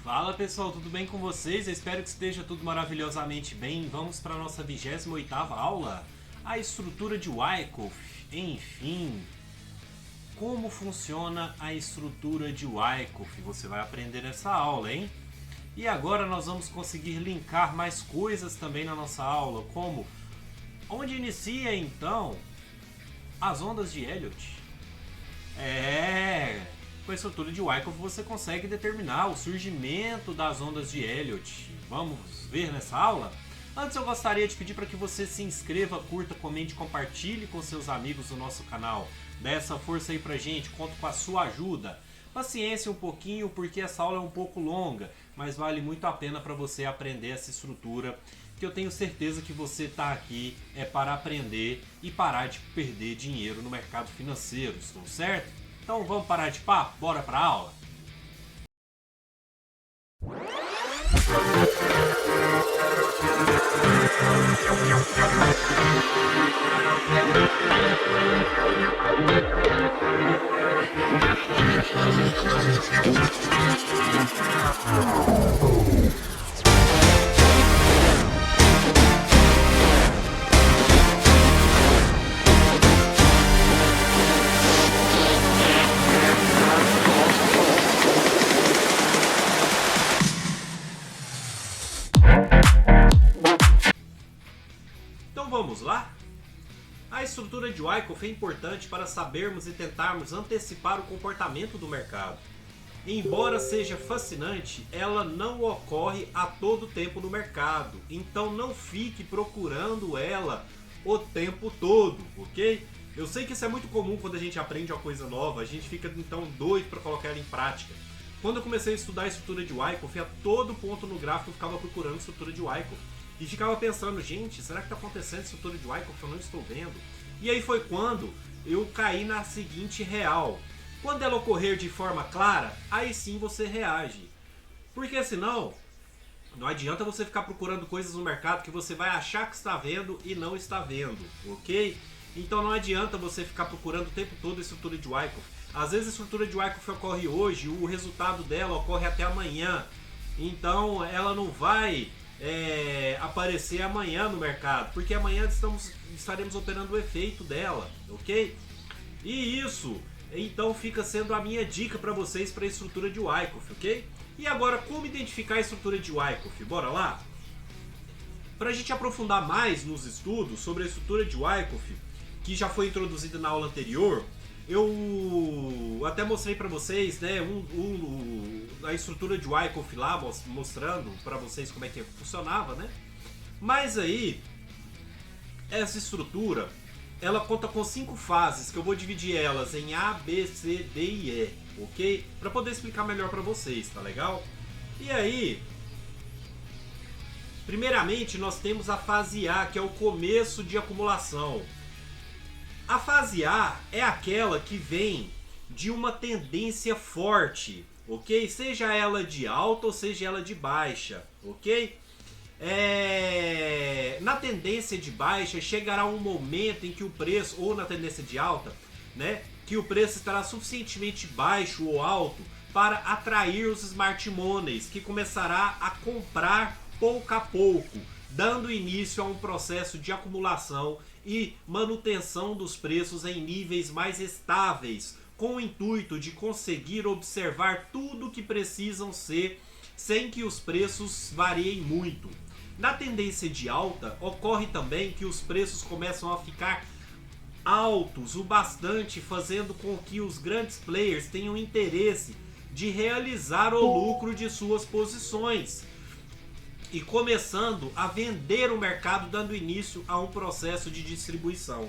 Fala pessoal, tudo bem com vocês? Eu espero que esteja tudo maravilhosamente bem. Vamos para a nossa 28ª aula, a estrutura de Wyckoff. Enfim, como funciona a estrutura de Wyckoff? Você vai aprender nessa aula, hein? E agora nós vamos conseguir linkar mais coisas também na nossa aula, como onde inicia então as ondas de Elliott. Com a estrutura de Wyckoff você consegue determinar o surgimento das ondas de Elliott. Vamos ver nessa aula? Antes eu gostaria de pedir para que você se inscreva, curta, comente, compartilhe com seus amigos do nosso canal. Dê essa força aí pra gente, conto com a sua ajuda. Paciência um pouquinho porque essa aula é um pouco longa, mas vale muito a pena para você aprender essa estrutura, que eu tenho certeza que você está aqui para aprender e parar de perder dinheiro no mercado financeiro, estou certo? Então vamos parar de papo, bora para a aula? Então vamos lá? A estrutura de Wyckoff é importante para sabermos e tentarmos antecipar o comportamento do mercado. Embora seja fascinante, ela não ocorre a todo tempo no mercado, então não fique procurando ela o tempo todo, ok? Eu sei que isso é muito comum quando a gente aprende uma coisa nova, a gente fica então doido para colocar ela em prática. Quando eu comecei a estudar a estrutura de Wyckoff, a todo ponto no gráfico eu ficava procurando a estrutura de Wyckoff. E ficava pensando, gente, será que está acontecendo a estrutura de Wyckoff? Eu não estou vendo. E aí foi quando eu caí na seguinte real. Quando ela ocorrer de forma clara, aí sim você reage. Porque senão, não adianta você ficar procurando coisas no mercado que você vai achar que está vendo e não está vendo, ok? Então não adianta você ficar procurando o tempo todo a estrutura de Wyckoff. Às vezes a estrutura de Wyckoff ocorre hoje, o resultado dela ocorre até amanhã. Então ela não vai aparecer amanhã no mercado, porque amanhã estaremos operando o efeito dela, ok? E isso então fica sendo a minha dica para vocês para a estrutura de Wyckoff, ok? E agora, como identificar a estrutura de Wyckoff? Bora lá? Para a gente aprofundar mais nos estudos sobre a estrutura de Wyckoff, que já foi introduzida na aula anterior, eu até mostrei para vocês, né, a estrutura de Wyckoff lá, mostrando para vocês como é que funcionava, né? Mas aí, essa estrutura, ela conta com 5 fases, que eu vou dividir elas em A, B, C, D e E, ok? Para poder explicar melhor para vocês, tá legal? E aí, primeiramente nós temos a fase A, que é o começo de acumulação. A fase A é aquela que vem de uma tendência forte, ok? Seja ela de alta ou seja ela de baixa, ok? Na tendência de baixa chegará um momento em que o preço, ou na tendência de alta, né, que o preço estará suficientemente baixo ou alto para atrair os smart monies, que começará a comprar pouco a pouco, dando início a um processo de acumulação e manutenção dos preços em níveis mais estáveis, com o intuito de conseguir observar tudo o que precisam ser sem que os preços variem muito. Na tendência de alta, ocorre também que os preços começam a ficar altos o bastante, fazendo com que os grandes players tenham interesse de realizar o lucro de suas posições e começando a vender o mercado, dando início a um processo de distribuição.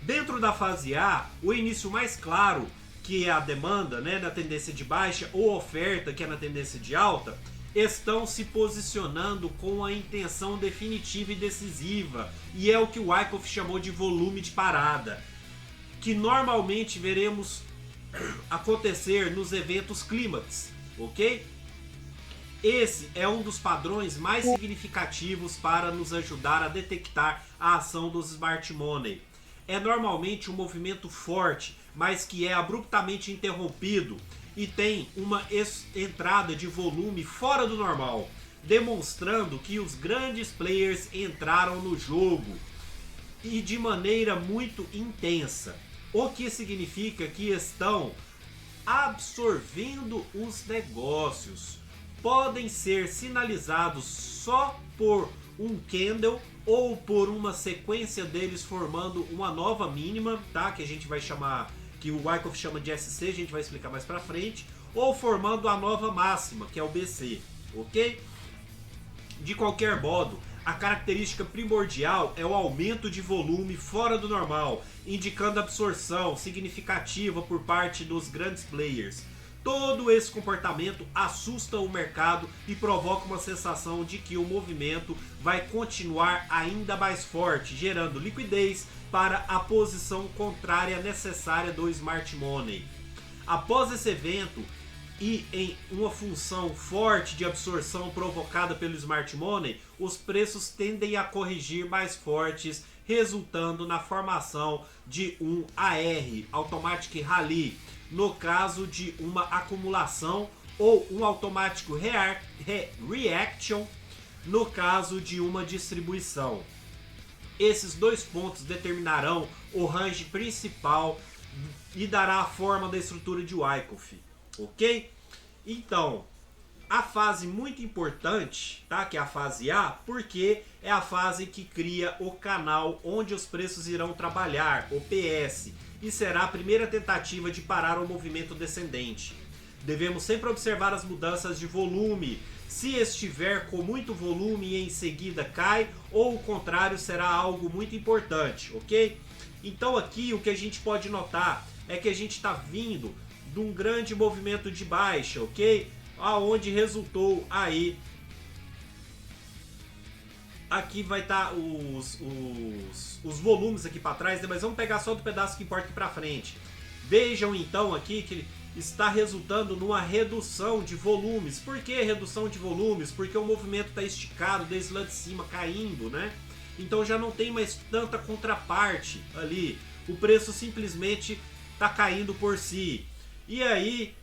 Dentro da fase A, o início mais claro, que é a demanda, né, na tendência de baixa, ou oferta, que é na tendência de alta, estão se posicionando com a intenção definitiva e decisiva, e é o que o Wyckoff chamou de volume de parada, que normalmente veremos acontecer nos eventos clímax, ok? Esse é um dos padrões mais significativos para nos ajudar a detectar a ação dos smart money. É normalmente um movimento forte, mas que é abruptamente interrompido e tem uma entrada de volume fora do normal, demonstrando que os grandes players entraram no jogo e de maneira muito intensa, o que significa que estão absorvendo os negócios. Podem ser sinalizados só por um candle ou por uma sequência deles formando uma nova mínima, tá? Que a gente vai chamar, que o Wyckoff chama de SC, a gente vai explicar mais pra frente, ou formando a nova máxima, que é o BC, ok? De qualquer modo, a característica primordial é o aumento de volume fora do normal, indicando absorção significativa por parte dos grandes players. Todo esse comportamento assusta o mercado e provoca uma sensação de que o movimento vai continuar ainda mais forte, gerando liquidez para a posição contrária necessária do Smart Money. Após esse evento, e em uma função forte de absorção provocada pelo Smart Money, os preços tendem a corrigir mais fortes, resultando na formação de um AR, Automatic Rally, no caso de uma acumulação, ou um automático reaction, no caso de uma distribuição. Esses dois pontos determinarão o range principal e dará a forma da estrutura de Wyckoff. Ok? Então, a fase muito importante, tá? Que é a fase A, porque é a fase que cria o canal onde os preços irão trabalhar, o PS, e será a primeira tentativa de parar o movimento descendente. Devemos sempre observar as mudanças de volume, se estiver com muito volume e em seguida cai, ou o contrário, será algo muito importante, ok? Então aqui o que a gente pode notar é que a gente está vindo de um grande movimento de baixa, ok? Aonde resultou aí, aqui vai estar os volumes aqui para trás, né? Mas vamos pegar só do pedaço que importa aqui para frente. Vejam então aqui que está resultando numa redução de volumes. Por que redução de volumes? Porque o movimento está esticado desde lá de cima, caindo, né? Então já não tem mais tanta contraparte ali. O preço simplesmente está caindo por si. E aí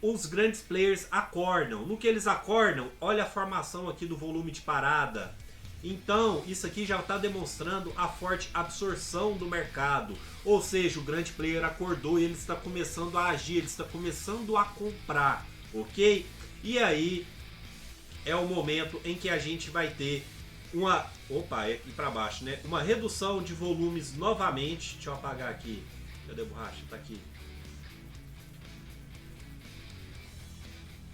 os grandes players acordam. No que eles acordam, olha a formação aqui do volume de parada. Então isso aqui já está demonstrando a forte absorção do mercado. Ou seja, o grande player acordou e ele está começando a agir, ele está começando a comprar, ok? E aí é o momento em que a gente vai ter uma... Opa, é aqui para baixo, né? Uma redução de volumes novamente. Deixa eu apagar aqui. Cadê a borracha? Tá aqui.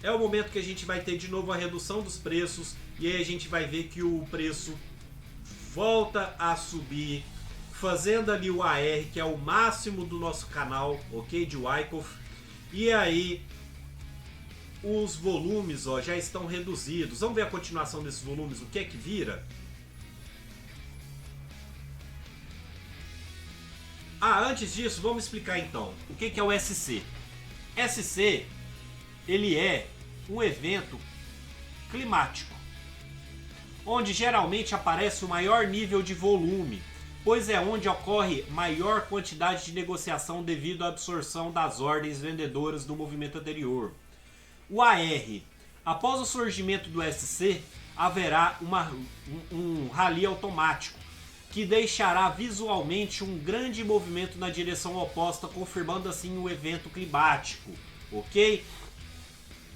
É o momento que a gente vai ter de novo a redução dos preços. E aí a gente vai ver que o preço volta a subir, fazendo ali o AR, que é o máximo do nosso canal, ok? De Wyckoff. E aí os volumes, ó, já estão reduzidos. Vamos ver a continuação desses volumes, o que é que vira? Antes disso, vamos explicar então o que é o SC. SC, ele é um evento climático, onde geralmente aparece o maior nível de volume, pois é onde ocorre maior quantidade de negociação devido à absorção das ordens vendedoras do movimento anterior. O AR, após o surgimento do SC, haverá um rally automático, que deixará visualmente um grande movimento na direção oposta, confirmando assim o evento climático, ok?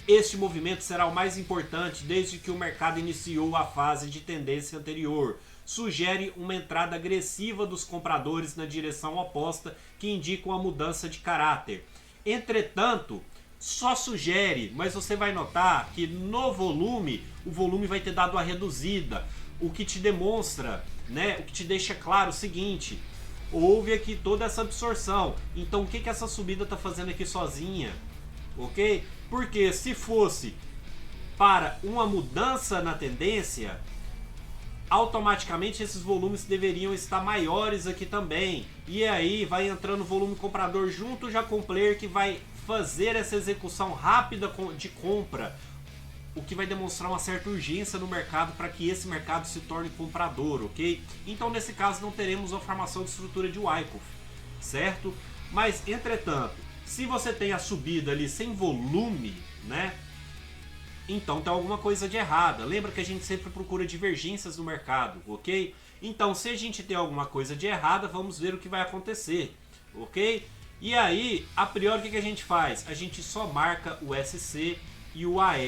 Este movimento será o mais importante desde que o mercado iniciou a fase de tendência anterior. Sugere uma entrada agressiva dos compradores na direção oposta, que indica uma mudança de caráter. Entretanto, só sugere, mas você vai notar que no volume, o volume vai ter dado uma reduzida, o que te demonstra, né, o que te deixa claro o seguinte: houve aqui toda essa absorção. Então o que essa subida está fazendo aqui sozinha? Ok? Porque se fosse para uma mudança na tendência, automaticamente esses volumes deveriam estar maiores aqui também. E aí vai entrando volume comprador junto já com o player que vai fazer essa execução rápida de compra, o que vai demonstrar uma certa urgência no mercado para que esse mercado se torne comprador, ok? Então nesse caso não teremos a formação de estrutura de Wyckoff, certo? Mas entretanto, Se você tem a subida ali sem volume, né? Então tem alguma coisa de errada. Lembra que a gente sempre procura divergências no mercado, ok? Então, se a gente tem alguma coisa de errada, vamos ver o que vai acontecer, ok? E aí, a priori, o que a gente faz? A gente só marca o SC e o AR.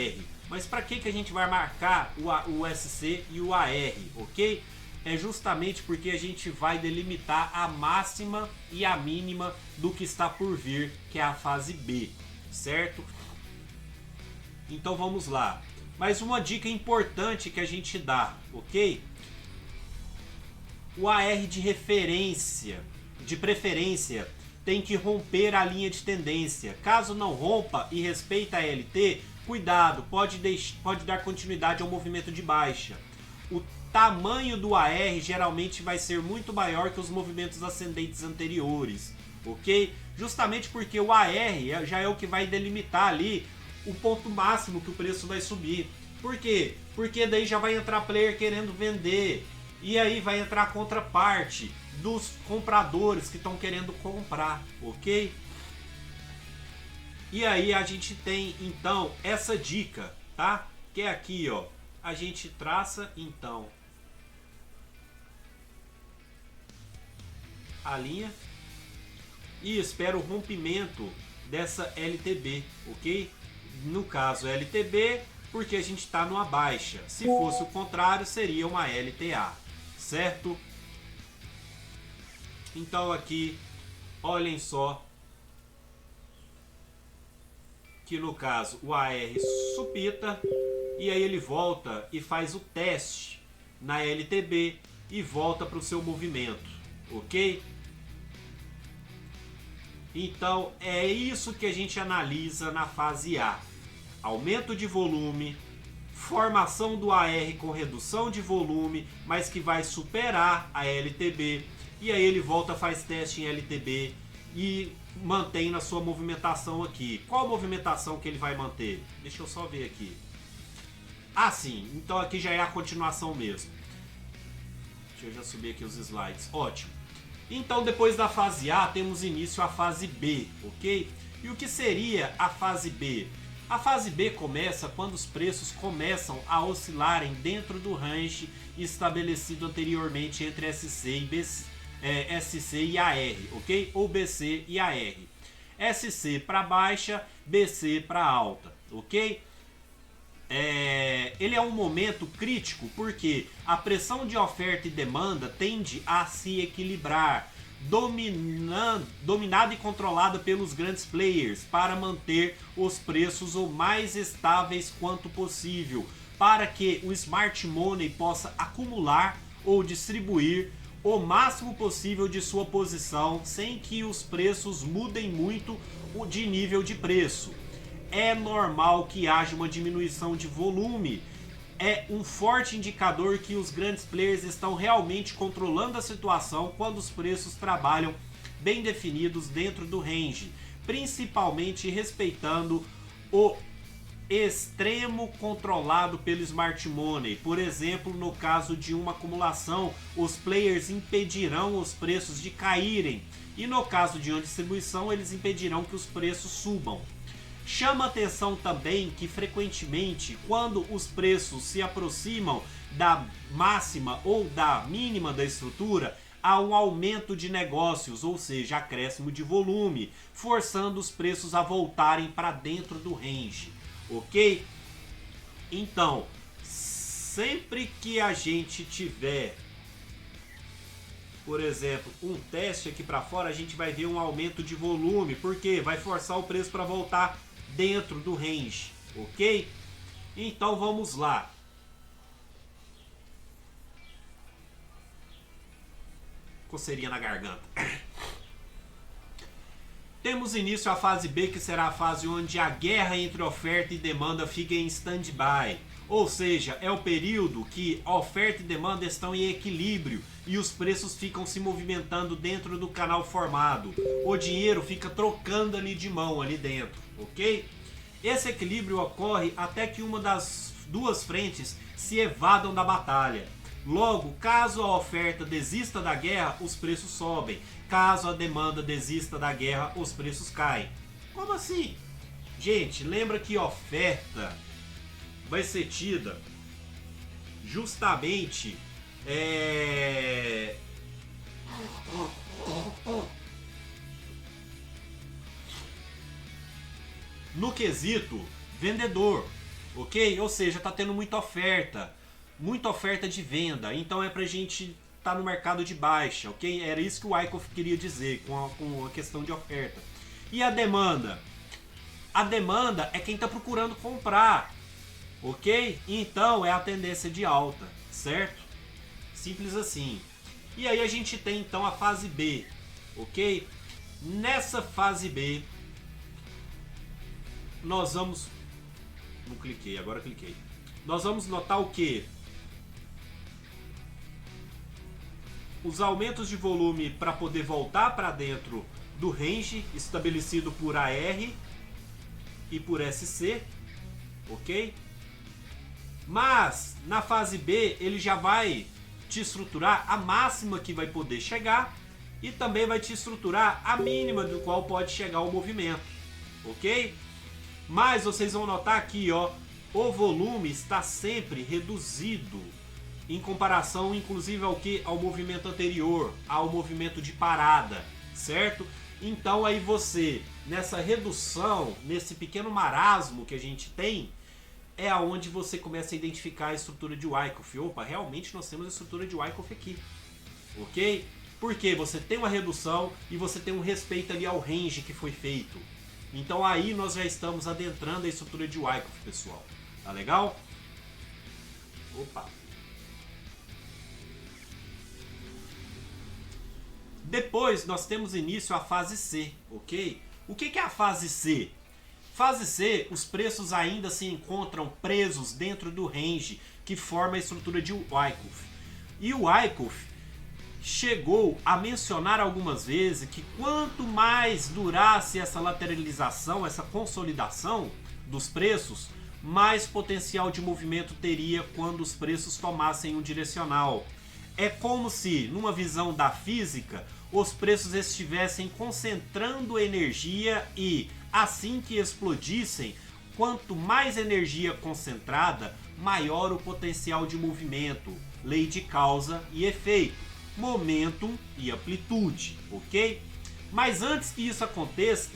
Mas para que a gente vai marcar o SC e o AR, ok? É justamente porque a gente vai delimitar a máxima e a mínima do que está por vir, que é a fase B, certo? Então vamos lá. Mais uma dica importante que a gente dá, ok? O AR de referência, de preferência, tem que romper a linha de tendência. Caso não rompa e respeita a LT, cuidado, pode dar continuidade ao movimento de baixa. O tamanho do AR geralmente vai ser muito maior que os movimentos ascendentes anteriores, ok? Justamente porque o AR já é o que vai delimitar ali o ponto máximo que o preço vai subir. Por quê? Porque daí já vai entrar player querendo vender, e aí vai entrar a contraparte dos compradores que estão querendo comprar, ok? E aí a gente tem então essa dica, tá? Que é aqui, ó, a gente traça então a linha e espera o rompimento dessa LTB, ok? No caso LTB, porque a gente está numa baixa. Se fosse o contrário, seria uma LTA, certo? Então aqui, olhem só, que no caso o AR supita, e aí ele volta e faz o teste na LTB e volta para o seu movimento, ok? Então é isso que a gente analisa na fase A: aumento de volume, formação do AR com redução de volume, mas que vai superar a LTB, e aí ele volta, faz teste em LTB e mantém na sua movimentação aqui. Qual movimentação que ele vai manter? Deixa eu só ver aqui. Ah, sim, então aqui já é a continuação mesmo. Deixa eu já subir aqui os slides. Ótimo. Então, depois da fase A, temos início a fase B, ok? E o que seria a fase B? A fase B começa quando os preços começam a oscilarem dentro do range estabelecido anteriormente entre SC e BC, SC e AR, ok? Ou BC e AR. SC para baixa, BC para alta, ok? Ele é um momento crítico porque a pressão de oferta e demanda tende a se equilibrar, dominada e controlada pelos grandes players, para manter os preços o mais estáveis quanto possível, para que o smart money possa acumular ou distribuir o máximo possível de sua posição sem que os preços mudem muito de nível de preço. É normal que haja uma diminuição de volume. É um forte indicador que os grandes players estão realmente controlando a situação quando os preços trabalham bem definidos dentro do range, principalmente respeitando o extremo controlado pelo smart money. Por exemplo, no caso de uma acumulação, os players impedirão os preços de caírem, e no caso de uma distribuição, eles impedirão que os preços subam. Chama atenção também que frequentemente, quando os preços se aproximam da máxima ou da mínima da estrutura, há um aumento de negócios, ou seja, acréscimo de volume, forçando os preços a voltarem para dentro do range, ok? Então, sempre que a gente tiver, por exemplo, um teste aqui para fora, a gente vai ver um aumento de volume, porque vai forçar o preço para voltar dentro do range, ok? Então vamos lá. Coceirinha na garganta. Temos início a fase B, que será a fase onde a guerra entre oferta e demanda fica em stand-by. Ou seja, é o período que a oferta e demanda estão em equilíbrio e os preços ficam se movimentando dentro do canal formado. O dinheiro fica trocando ali de mão ali dentro, ok? Esse equilíbrio ocorre até que uma das duas frentes se evadam da batalha. Logo, caso a oferta desista da guerra, os preços sobem. Caso a demanda desista da guerra, os preços caem. Como assim? Gente, lembra que oferta vai ser tida justamente no quesito vendedor, ok? Ou seja, tá tendo muita oferta de venda, então é pra gente tá no mercado de baixa, ok? Era isso que o Wyckoff queria dizer com a questão de oferta. E a demanda? A demanda é quem tá procurando comprar, ok? Então é a tendência de alta, certo? Simples assim. E aí a gente tem então a fase B, ok? Nessa fase B, nós vamos... Não cliquei, agora cliquei. Nós vamos notar o que? Os aumentos de volume para poder voltar para dentro do range estabelecido por AR e por SC, ok? Mas na fase B ele já vai te estruturar a máxima que vai poder chegar e também vai te estruturar a mínima do qual pode chegar o movimento, ok? Mas vocês vão notar aqui, ó, o volume está sempre reduzido em comparação, inclusive, ao movimento anterior, ao movimento de parada, certo? Então aí você, nessa redução, nesse pequeno marasmo que a gente tem, é aonde você começa a identificar a estrutura de Wyckoff. Opa, realmente nós temos a estrutura de Wyckoff aqui, ok? Porque você tem uma redução e você tem um respeito ali ao range que foi feito. Então aí nós já estamos adentrando a estrutura de Wyckoff, pessoal. Tá legal? Opa! Depois nós temos início a fase C, ok? O que é a fase C? Fase C, os preços ainda se encontram presos dentro do range que forma a estrutura de Wyckoff. E o Wyckoff chegou a mencionar algumas vezes que quanto mais durasse essa lateralização, essa consolidação dos preços, mais potencial de movimento teria quando os preços tomassem um direcional. É como se, numa visão da física, os preços estivessem concentrando energia e, assim que explodissem, quanto mais energia concentrada, maior o potencial de movimento. Lei de causa e efeito, momentum e amplitude, ok? Mas antes que isso aconteça,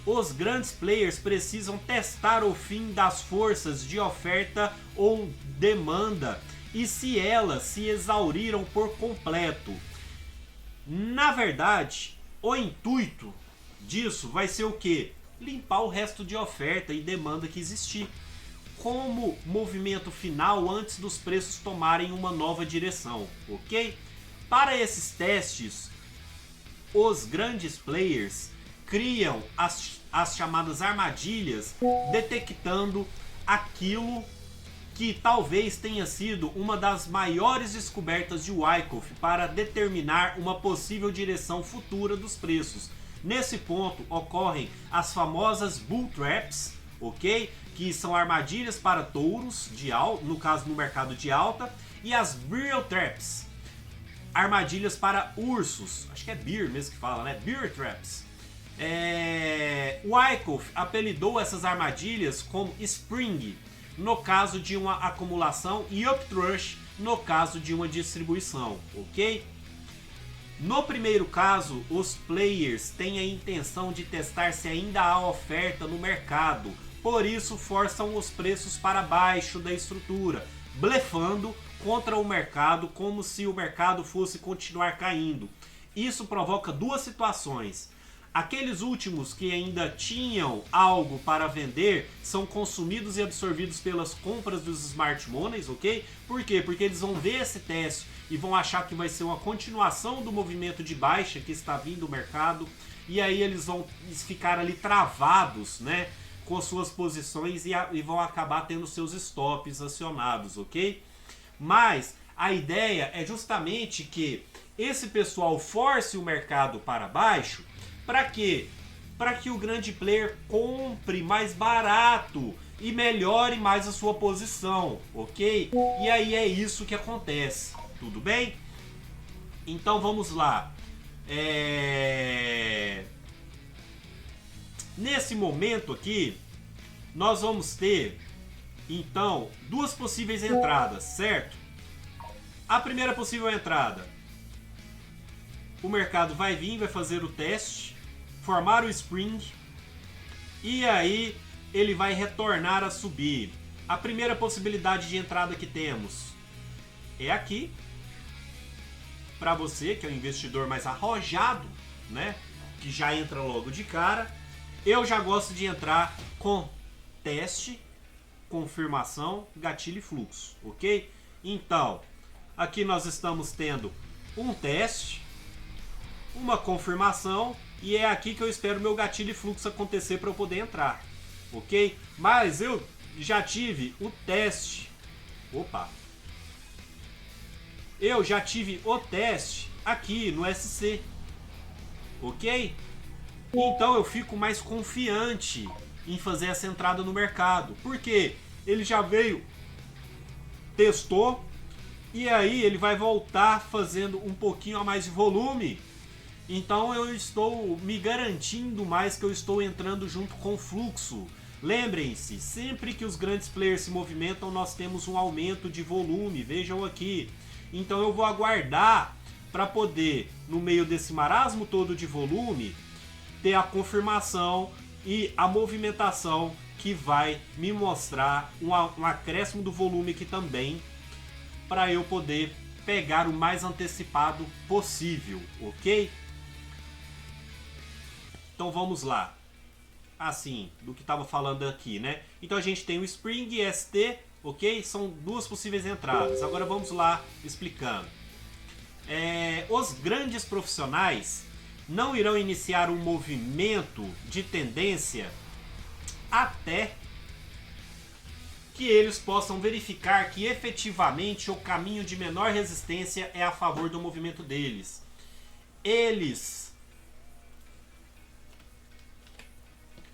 os grandes players precisam testar o fim das forças de oferta ou demanda e se elas se exauriram por completo. Na verdade, o intuito disso vai ser o quê? Limpar o resto de oferta e demanda que existir, como movimento final antes dos preços tomarem uma nova direção, ok? Para esses testes, os grandes players criam as chamadas armadilhas, detectando aquilo que talvez tenha sido uma das maiores descobertas de Wyckoff para determinar uma possível direção futura dos preços. Nesse ponto ocorrem as famosas bull traps, ok? Que são armadilhas para touros, no caso no mercado de alta, e as bear traps, armadilhas para ursos, acho que é bear mesmo que fala, né? Bear traps. Wyckoff apelidou essas armadilhas como spring, no caso de uma acumulação, e uptrush no caso de uma distribuição, ok? No primeiro caso, os players têm a intenção de testar se ainda há oferta no mercado, por isso forçam os preços para baixo da estrutura, blefando contra o mercado como se o mercado fosse continuar caindo. Isso provoca duas situações. Aqueles últimos que ainda tinham algo para vender são consumidos e absorvidos pelas compras dos smart monies, ok? Por quê? Porque eles vão ver esse teste e vão achar que vai ser uma continuação do movimento de baixa que está vindo do mercado, e aí eles vão ficar ali travados, né, com suas posições e vão acabar tendo seus stops acionados, ok? Mas a ideia é justamente que esse pessoal force o mercado para baixo. Para quê? Para que o grande player compre mais barato e melhore mais a sua posição, ok? E aí é isso que acontece, tudo bem? Então vamos lá. Nesse momento aqui, nós vamos ter, então, duas possíveis entradas, certo? A primeira possível entrada, o mercado vai vir, vai fazer o teste, formar o spring, e aí ele vai retornar a subir. A primeira possibilidade de entrada que temos é aqui. Para você, que é um investidor mais arrojado, né? Que já entra logo de cara. Eu já gosto de entrar com teste, confirmação, gatilho e fluxo, ok? Então, aqui nós estamos tendo um teste, uma confirmação, e é aqui que eu espero meu gatilho e fluxo acontecer para eu poder entrar, ok? Mas eu já tive o teste, eu já tive o teste aqui no SC, ok? Então eu fico mais confiante em fazer essa entrada no mercado, porque ele já veio, testou, e aí ele vai voltar fazendo um pouquinho a mais de volume. Então eu estou me garantindo mais que eu estou entrando junto com o fluxo. Lembrem-se, sempre que os grandes players se movimentam, nós temos um aumento de volume, vejam aqui. Então eu vou aguardar para poder, no meio desse marasmo todo de volume, ter a confirmação e a movimentação que vai me mostrar um acréscimo do volume aqui também, para eu poder pegar o mais antecipado possível, ok? Então vamos lá. Assim, do que estava falando aqui, né? Então a gente tem o Spring e ST, ok? São duas possíveis entradas. Agora vamos lá explicando. Os grandes profissionais não irão iniciar um movimento de tendência até que eles possam verificar que efetivamente o caminho de menor resistência é a favor do movimento deles. Eles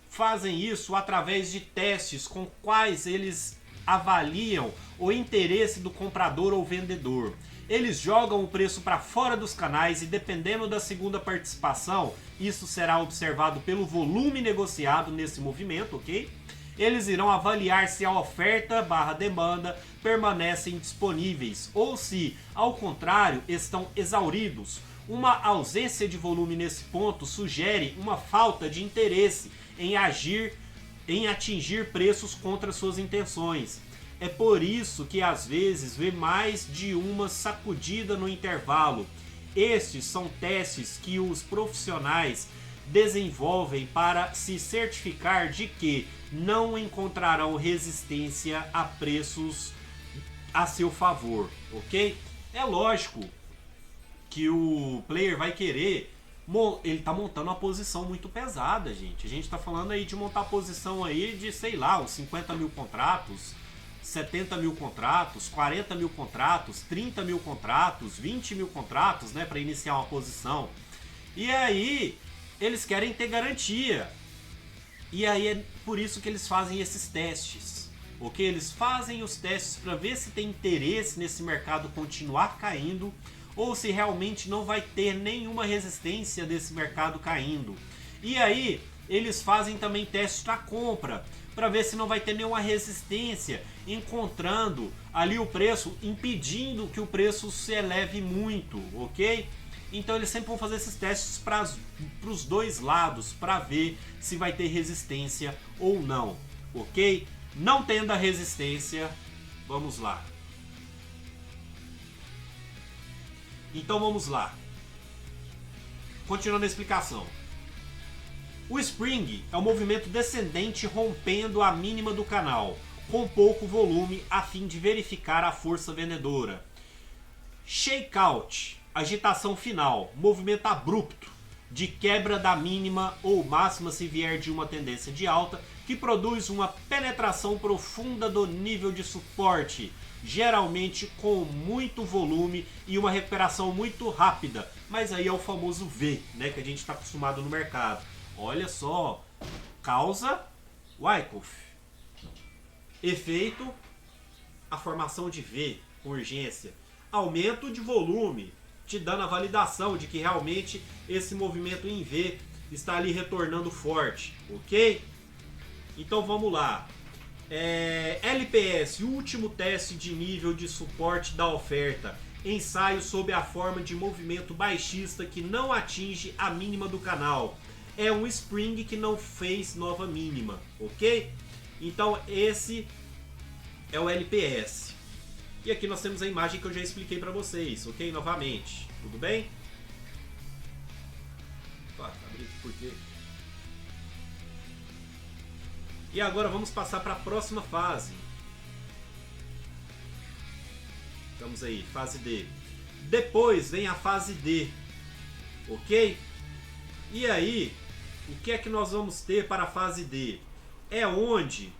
fazem isso através de testes com quais eles avaliam o interesse do comprador ou vendedor. Eles jogam o preço para fora dos canais e, dependendo da segunda participação, isso será observado pelo volume negociado nesse movimento, ok? Eles irão avaliar se a oferta / demanda permanecem disponíveis ou se, ao contrário, estão exauridos. Uma ausência de volume nesse ponto sugere uma falta de interesse em atingir preços contra suas intenções. É por isso que às vezes vê mais de uma sacudida no intervalo. Estes são testes que os profissionais desenvolvem para se certificar de que não encontrarão resistência a preços a seu favor, ok? É lógico que o player vai querer, ele tá montando uma posição muito pesada, gente. A gente tá falando aí de montar posição aí de, sei lá, uns 50 mil contratos, 70 mil contratos, 40 mil contratos, 30 mil contratos, 20 mil contratos, né, para iniciar uma posição. E aí eles querem ter garantia. E aí é por isso que eles fazem esses testes, ok? Eles fazem os testes para ver se tem interesse nesse mercado continuar caindo ou se realmente não vai ter nenhuma resistência desse mercado caindo. E aí eles fazem também testes para compra, para ver se não vai ter nenhuma resistência, encontrando ali o preço, impedindo que o preço se eleve muito, ok? Então eles sempre vão fazer esses testes para os dois lados, para ver se vai ter resistência ou não, ok? Não tendo a resistência, vamos lá. Então vamos lá. Continuando a explicação. O Spring é um movimento descendente rompendo a mínima do canal, com pouco volume, a fim de verificar a força vendedora. Shakeout, agitação final, movimento abrupto, de quebra da mínima ou máxima se vier de uma tendência de alta, que produz uma penetração profunda do nível de suporte, geralmente com muito volume e uma recuperação muito rápida, mas aí é o famoso V, né, que a gente está acostumado no mercado. Olha só, causa Wyckoff, efeito a formação de V com urgência, aumento de volume, te dando a validação de que realmente esse movimento em V está ali retornando forte, ok? Então vamos lá. LPS, último teste de nível de suporte da oferta. Ensaio sob a forma de movimento baixista que não atinge a mínima do canal. É um spring que não fez nova mínima, ok? Então esse é o LPS. E aqui nós temos a imagem que eu já expliquei para vocês, ok? Novamente, tudo bem? Tá, abri aqui porque... E agora vamos passar para a próxima fase. Estamos aí, fase D. Depois vem a fase D, ok? E aí, o que é que nós vamos ter para a fase D? É onde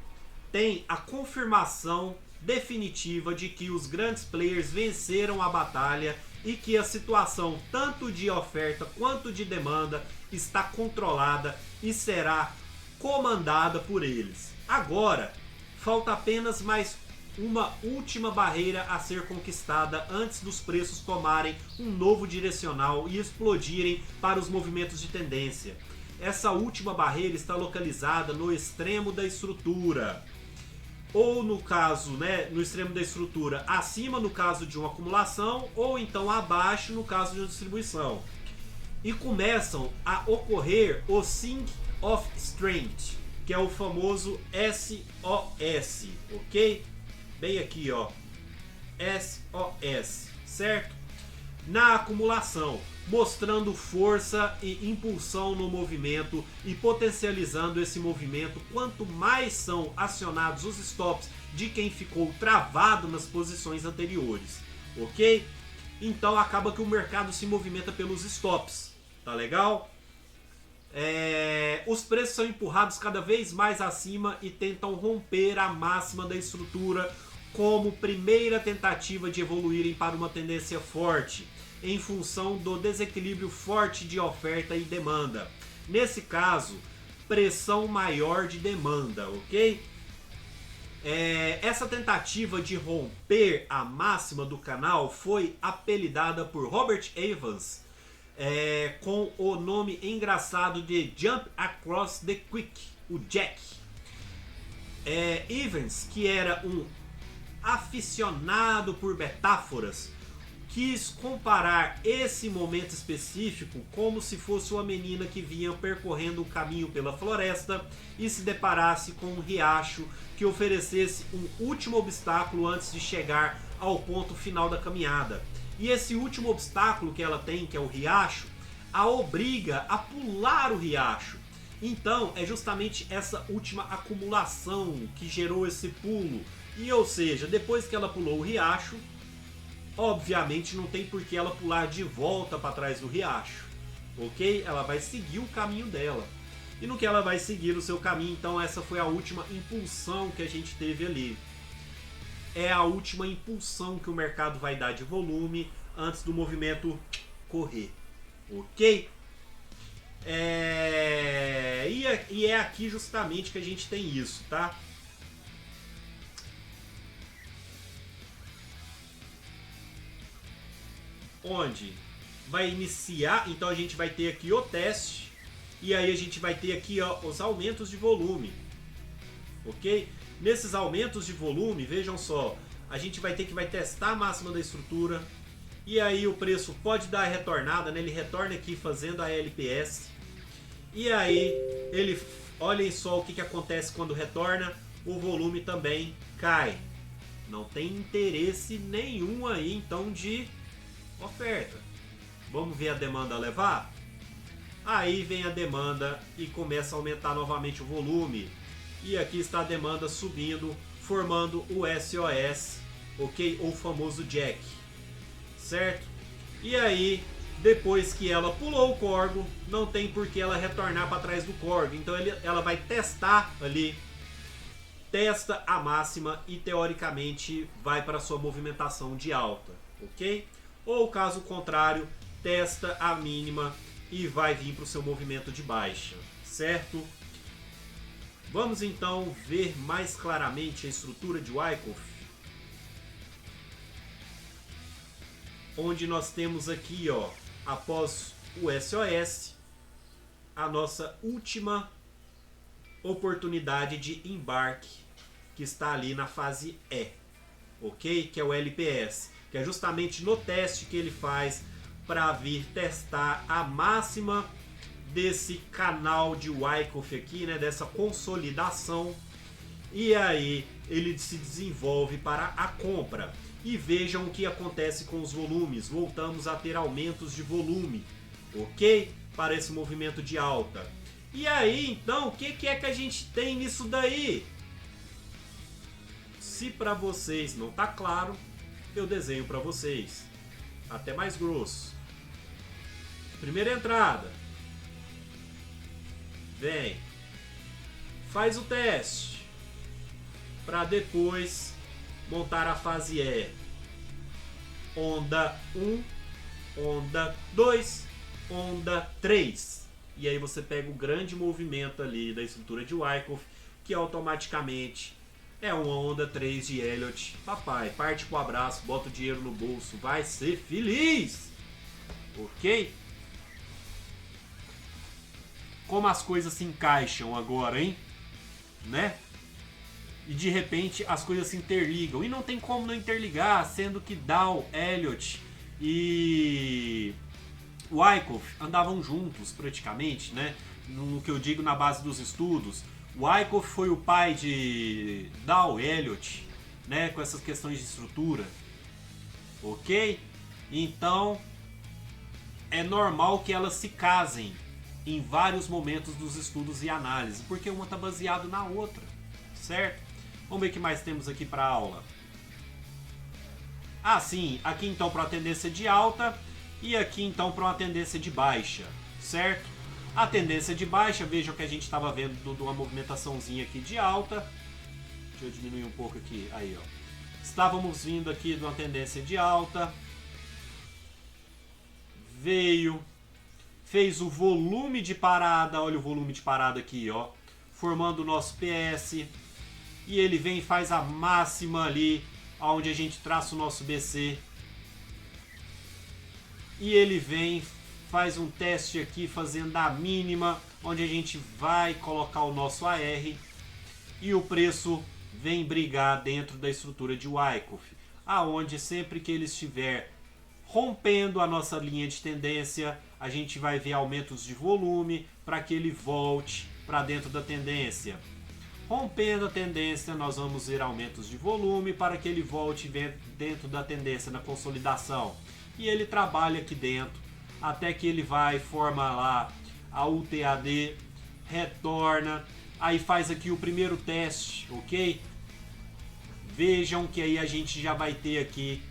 tem a confirmação definitiva de que os grandes players venceram a batalha e que a situação tanto de oferta quanto de demanda está controlada e será comandada por eles. Agora, falta apenas mais uma última barreira a ser conquistada antes dos preços tomarem um novo direcional e explodirem para os movimentos de tendência. Essa última barreira está localizada no extremo da estrutura. Ou no caso, né, no extremo da estrutura, acima no caso de uma acumulação, ou então abaixo no caso de uma distribuição. E começam a ocorrer o Sync of Strength, que é o famoso SOS, ok? Bem aqui, ó, SOS, certo? Na acumulação, mostrando força e impulsão no movimento e potencializando esse movimento quanto mais são acionados os stops de quem ficou travado nas posições anteriores, ok? Então acaba que o mercado se movimenta pelos stops, tá legal? Os preços são empurrados cada vez mais acima e tentam romper a máxima da estrutura como primeira tentativa de evoluírem para uma tendência forte, em função do desequilíbrio forte de oferta e demanda. Nesse caso, pressão maior de demanda, ok? Essa tentativa de romper a máxima do canal foi apelidada por Robert Evans com o nome engraçado de Jump Across the Quick, o Jack. Evans, que era um aficionado por metáforas, quis comparar esse momento específico como se fosse uma menina que vinha percorrendo o caminho pela floresta e se deparasse com um riacho que oferecesse um último obstáculo antes de chegar ao ponto final da caminhada. E esse último obstáculo que ela tem, que é o riacho, a obriga a pular o riacho. Então é justamente essa última acumulação que gerou esse pulo. E ou seja, depois que ela pulou o riacho, obviamente não tem por que ela pular de volta para trás do riacho, ok? Ela vai seguir o caminho dela. E no que ela vai seguir o seu caminho, então essa foi a última impulsão que a gente teve ali. É a última impulsão que o mercado vai dar de volume antes do movimento correr, ok? E é aqui justamente que a gente tem isso, tá? Onde vai iniciar, então a gente vai ter aqui o teste e aí a gente vai ter aqui, ó, os aumentos de volume, ok? Nesses aumentos de volume, vejam só, a gente vai testar a máxima da estrutura e aí o preço pode dar a retornada, né? Ele retorna aqui fazendo a LPS e aí ele, olhem só o que acontece quando retorna, o volume também cai, não tem interesse nenhum aí então de oferta. Vamos ver a demanda levar? Aí vem a demanda e começa a aumentar novamente o volume. E aqui está a demanda subindo, formando o SOS, ok? Ou o famoso Jack, certo? E aí, depois que ela pulou o corgo, não tem por que ela retornar para trás do corgo. Então ela vai testar ali, testa a máxima e teoricamente vai para sua movimentação de alta, ok? Ou caso contrário, testa a mínima e vai vir para o seu movimento de baixa, certo? Vamos então ver mais claramente a estrutura de Wyckoff, onde nós temos aqui, ó, após o SOS, a nossa última oportunidade de embarque, que está ali na fase E, ok? Que é o LPS, que é justamente no teste que ele faz para vir testar a máxima desse canal de Wyckoff aqui, né? Dessa consolidação. E aí ele se desenvolve para a compra. E vejam o que acontece com os volumes. Voltamos a ter aumentos de volume, ok? Para esse movimento de alta. E aí, então, o que é que a gente tem nisso daí? Se para vocês não tá claro, eu desenho para vocês. Até mais grosso. Primeira entrada. Vem. Faz o teste. Para depois montar a fase E. Onda 1, onda 2, onda 3. E aí você pega o grande movimento ali da estrutura de Wyckoff, que automaticamente é uma onda 3 de Elliott. Papai, parte pro abraço, bota o dinheiro no bolso, vai ser feliz! Ok? Como as coisas se encaixam agora, hein? Né? E de repente as coisas se interligam. E não tem como não interligar, sendo que Dow, Elliott e Wyckoff andavam juntos praticamente, né? No que eu digo na base dos estudos. Wyckoff foi o pai de Dow, Elliott, né? Com essas questões de estrutura. Ok? Então é normal que elas se casem em vários momentos dos estudos e análise, porque uma está baseada na outra, certo? Vamos ver o que mais temos aqui para a aula. Ah, sim, aqui então para uma tendência de alta e aqui então para uma tendência de baixa, certo? A tendência de baixa, vejam que a gente estava vendo de uma movimentaçãozinha aqui de alta. Deixa eu diminuir um pouco aqui, aí ó. Estávamos vindo aqui de uma tendência de alta. Veio, fez o volume de parada, olha o volume de parada aqui, ó, formando o nosso PS. E ele vem e faz a máxima ali, onde a gente traça o nosso BC. E ele vem, faz um teste aqui, fazendo a mínima, onde a gente vai colocar o nosso AR. E o preço vem brigar dentro da estrutura de Wyckoff, aonde sempre que ele estiver rompendo a nossa linha de tendência, a gente vai ver aumentos de volume para que ele volte para dentro da tendência. Rompendo a tendência, nós vamos ver aumentos de volume para que ele volte dentro da tendência, na consolidação. E ele trabalha aqui dentro, até que ele vai, forma lá a UTAD, retorna, aí faz aqui o primeiro teste, ok? Vejam que aí a gente já vai ter aqui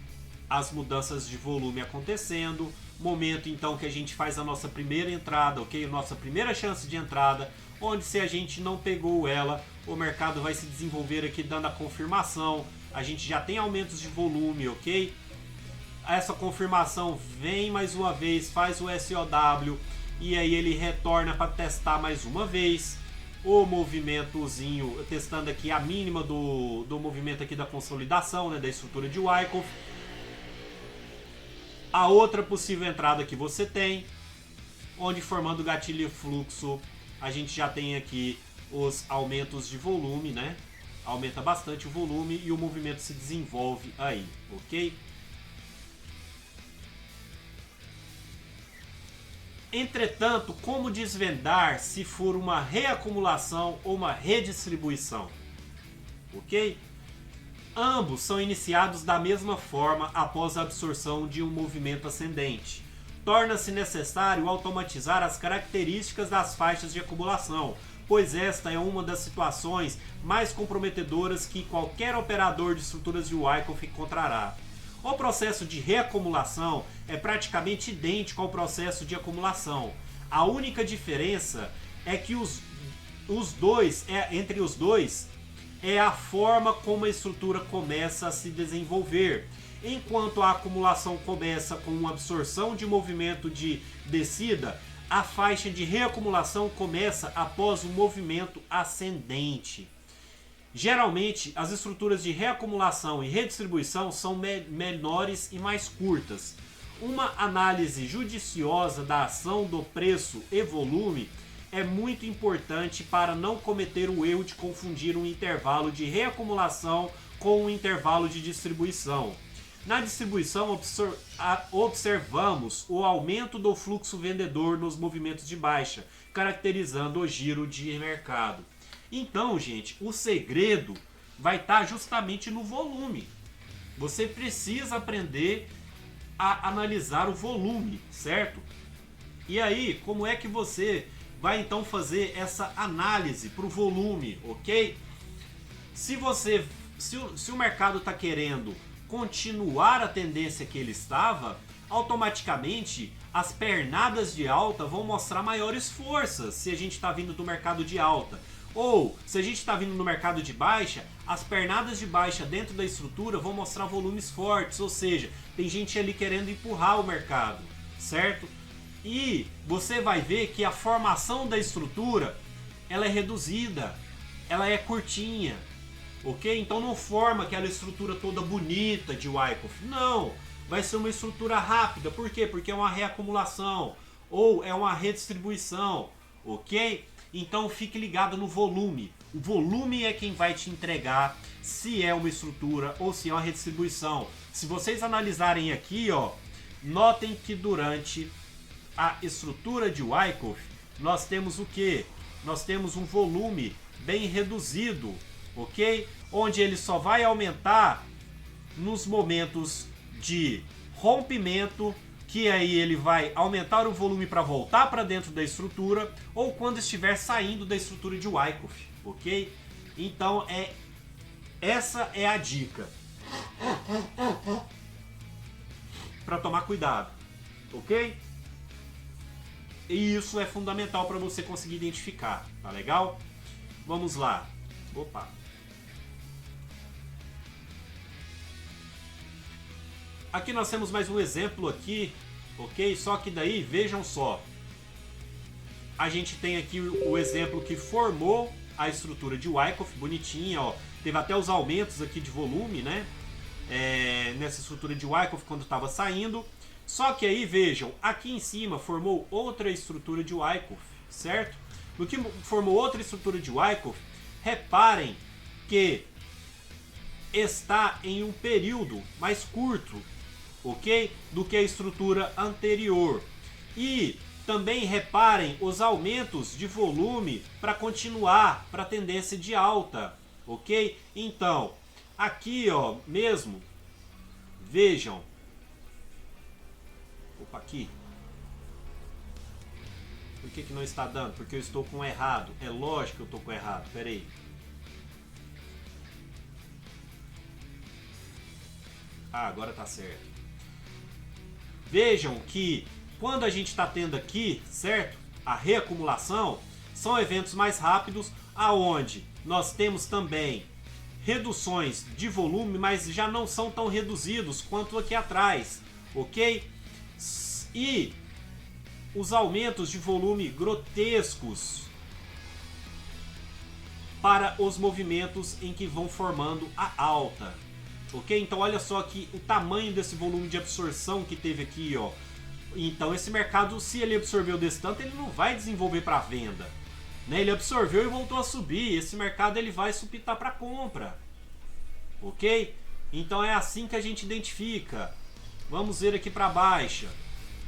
as mudanças de volume acontecendo. Momento então que a gente faz a nossa primeira entrada, ok? Nossa primeira chance de entrada, onde se a gente não pegou ela, o mercado vai se desenvolver aqui dando a confirmação. A gente já tem aumentos de volume, ok? Essa confirmação vem mais uma vez, faz o SOW e aí ele retorna para testar mais uma vez o movimentozinho, testando aqui a mínima do movimento aqui da consolidação, né, da estrutura de Wyckoff. A outra possível entrada que você tem, onde formando o gatilho e fluxo, a gente já tem aqui os aumentos de volume, né? Aumenta bastante o volume e o movimento se desenvolve aí, ok? Entretanto, como desvendar se for uma reacumulação ou uma redistribuição? Ok? Ambos são iniciados da mesma forma após a absorção de um movimento ascendente. Torna-se necessário automatizar as características das faixas de acumulação, pois esta é uma das situações mais comprometedoras que qualquer operador de estruturas de Wyckoff encontrará. O processo de reacumulação é praticamente idêntico ao processo de acumulação. A única diferença é que entre os dois é a forma como a estrutura começa a se desenvolver. Enquanto a acumulação começa com uma absorção de movimento de descida, a faixa de reacumulação começa após o movimento ascendente. Geralmente, as estruturas de reacumulação e redistribuição são menores e mais curtas. Uma análise judiciosa da ação do preço e volume é muito importante para não cometer o erro de confundir um intervalo de reacumulação com um intervalo de distribuição. Na distribuição, observamos o aumento do fluxo vendedor nos movimentos de baixa, caracterizando o giro de mercado. Então, gente, o segredo vai estar justamente no volume. Você precisa aprender a analisar o volume, certo? E aí, como é que você vai então fazer essa análise para o volume, ok? Se o mercado está querendo continuar a tendência que ele estava, automaticamente as pernadas de alta vão mostrar maiores forças se a gente está vindo do mercado de alta. Ou, se a gente está vindo no mercado de baixa, as pernadas de baixa dentro da estrutura vão mostrar volumes fortes, ou seja, tem gente ali querendo empurrar o mercado, certo? E você vai ver que a formação da estrutura, ela é reduzida, ela é curtinha, ok? Então não forma aquela estrutura toda bonita de Wyckoff, não, vai ser uma estrutura rápida, por quê? Porque é uma reacumulação, ou é uma redistribuição, ok? Então fique ligado no volume. O volume é quem vai te entregar se é uma estrutura ou se é uma redistribuição. Se vocês analisarem aqui, ó, notem que durante a estrutura de Wyckoff nós temos o que? Nós temos um volume bem reduzido, ok? Onde ele só vai aumentar nos momentos de rompimento, que aí ele vai aumentar o volume para voltar para dentro da estrutura, ou quando estiver saindo da estrutura de Wyckoff, ok? Então essa é a dica para tomar cuidado, ok? E isso é fundamental para você conseguir identificar, tá legal? Vamos lá. Opa. Aqui nós temos mais um exemplo aqui, ok? Só que daí, vejam só. A gente tem aqui o exemplo que formou a estrutura de Wyckoff, bonitinha, ó. Teve até os aumentos aqui de volume, né? Nessa estrutura de Wyckoff quando estava saindo. Só que aí, vejam, aqui em cima formou outra estrutura de Wyckoff, certo? No que formou outra estrutura de Wyckoff, reparem que está em um período mais curto, ok? Do que a estrutura anterior. E também reparem os aumentos de volume para continuar para a tendência de alta, ok? Então, aqui ó, mesmo, vejam, opa, aqui, por que não está dando? Porque eu estou com errado, é lógico que eu estou com errado, pera aí. Ah, agora tá certo. Vejam que quando a gente está tendo aqui, certo? A reacumulação, são eventos mais rápidos, aonde nós temos também reduções de volume, mas já não são tão reduzidos quanto aqui atrás, ok? E os aumentos de volume grotescos para os movimentos em que vão formando a alta, ok? Então olha só aqui o tamanho desse volume de absorção que teve aqui, ó. Então esse mercado, se ele absorveu desse tanto, ele não vai desenvolver para venda, né? Ele absorveu e voltou a subir. Esse mercado ele vai supitar para compra, ok? Então é assim que a gente identifica. Vamos ver aqui para baixa.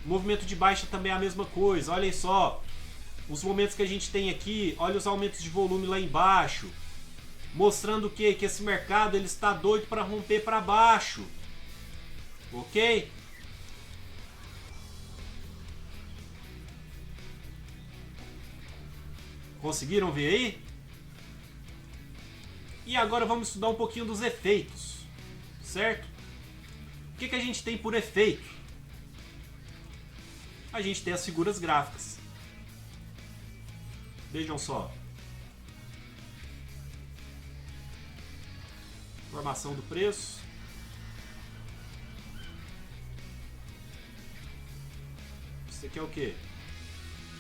O movimento de baixa também é a mesma coisa. Olhem só os momentos que a gente tem aqui. Olha os aumentos de volume lá embaixo, mostrando o quê? Que esse mercado ele está doido para romper para baixo, ok? Conseguiram ver aí? E agora vamos estudar um pouquinho dos efeitos, certo? O que a gente tem por efeito? A gente tem as figuras gráficas. Vejam só. Formação do preço. Isso aqui é o quê?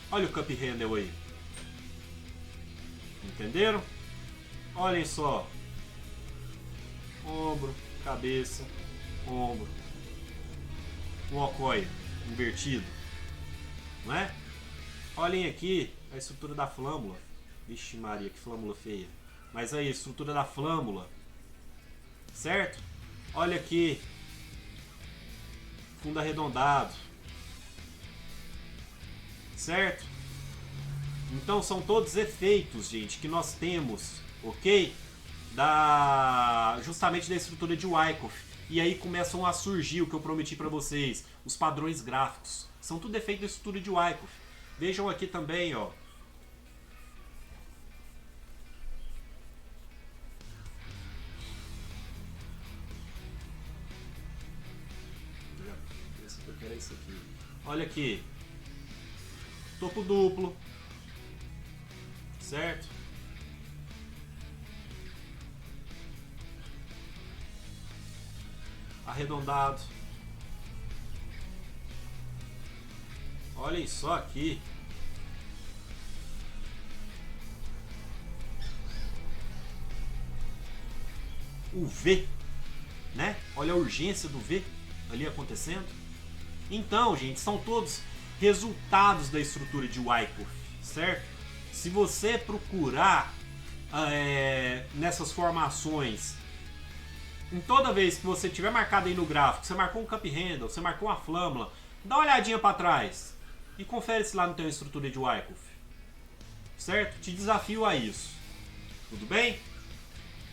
Olha o cup handle aí. Entenderam? Olhem só. Ombro, cabeça, ombro. Um ocoio invertido, não é? Olhem aqui, a estrutura da flâmula. Vixe Maria, que flâmula feia. Mas aí, a estrutura da flâmula. Certo? Olha aqui. Fundo arredondado. Certo? Então são todos efeitos, gente, que nós temos, ok? Justamente da estrutura de Wyckoff. E aí começam a surgir o que eu prometi para vocês, os padrões gráficos. São tudo efeito da estrutura de Wyckoff. Vejam aqui também, ó. Era isso aqui. Olha aqui. Topo duplo. Certo? Arredondado. Olhem só aqui. O V, né? Olha a urgência do V ali acontecendo. Então, gente, são todos resultados da estrutura de Wyckoff, certo? Se você procurar nessas formações, em toda vez que você tiver marcado aí no gráfico, você marcou um cup handle, você marcou uma flâmula, dá uma olhadinha para trás e confere se lá não tem uma estrutura de Wyckoff, certo? Te desafio a isso, tudo bem?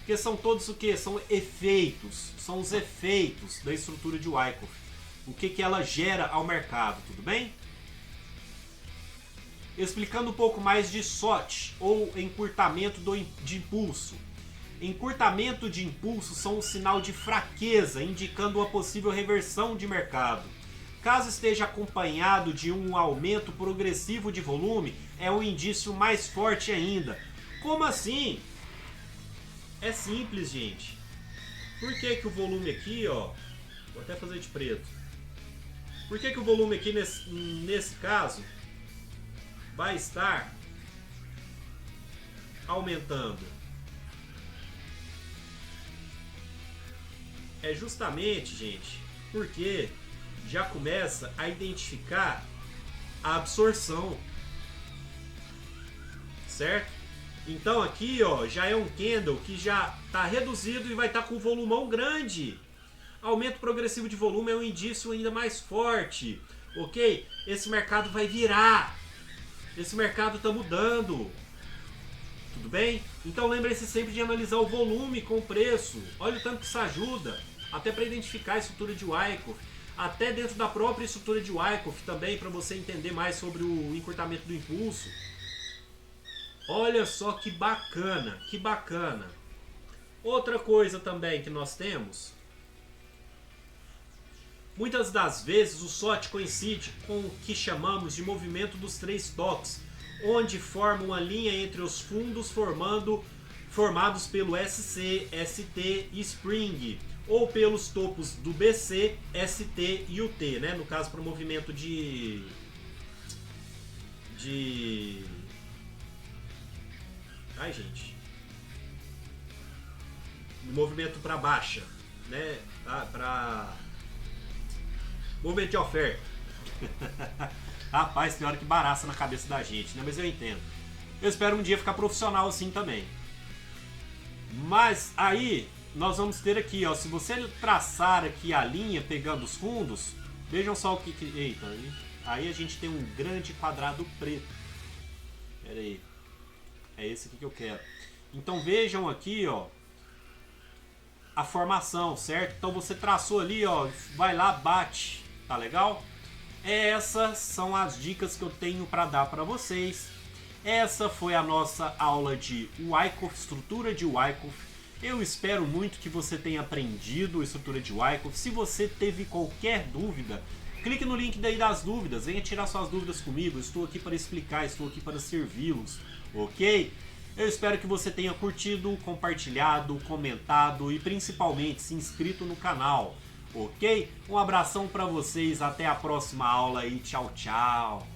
Porque são todos o que? São efeitos, são os efeitos da estrutura de Wyckoff. O que ela gera ao mercado, tudo bem? Explicando um pouco mais de SWOT, ou encurtamento de impulso. Encurtamento de impulso são um sinal de fraqueza, indicando uma possível reversão de mercado. Caso esteja acompanhado de um aumento progressivo de volume, é um indício mais forte ainda. Como assim? É simples, gente. Por que o volume aqui, ó... Vou até fazer de preto. Por que o volume aqui nesse caso vai estar aumentando? É justamente, gente, porque já começa a identificar a absorção, certo? Então aqui, ó, já é um candle que já está reduzido e vai estar com um volumão grande. Aumento progressivo de volume é um indício ainda mais forte, ok? Esse mercado vai virar. Esse mercado está mudando. Tudo bem? Então lembre-se sempre de analisar o volume com o preço. Olha o tanto que isso ajuda. Até para identificar a estrutura de Wyckoff. Até dentro da própria estrutura de Wyckoff também, para você entender mais sobre o encurtamento do impulso. Olha só que bacana, que bacana. Outra coisa também que nós temos... Muitas das vezes o SWOT coincide com o que chamamos de movimento dos três toques, onde forma uma linha entre os fundos formados pelo SC, ST e Spring, ou pelos topos do BC, ST e UT, né? No caso para o movimento de ai, gente, movimento para baixa, né? Para movimento de oferta. Rapaz, tem hora que baraça na cabeça da gente, né? Mas eu entendo. Eu espero um dia ficar profissional assim também. Mas aí nós vamos ter aqui, ó, se você traçar aqui a linha pegando os fundos, vejam só o que... Eita, aí a gente tem um grande quadrado preto. Pera aí. É esse aqui que eu quero. Então vejam aqui, ó, a formação, certo? Então você traçou ali, ó, vai lá, bate. Tá legal? Essas são as dicas que eu tenho para dar para vocês. Essa foi a nossa aula de Wyckoff, estrutura de Wyckoff. Eu espero muito que você tenha aprendido a estrutura de Wyckoff. Se você teve qualquer dúvida, clique no link daí das dúvidas. Venha tirar suas dúvidas comigo. Estou aqui para explicar, estou aqui para servi-los, ok? Eu espero que você tenha curtido, compartilhado, comentado e principalmente se inscrito no canal. Ok? Um abração para vocês, até a próxima aula e tchau, tchau!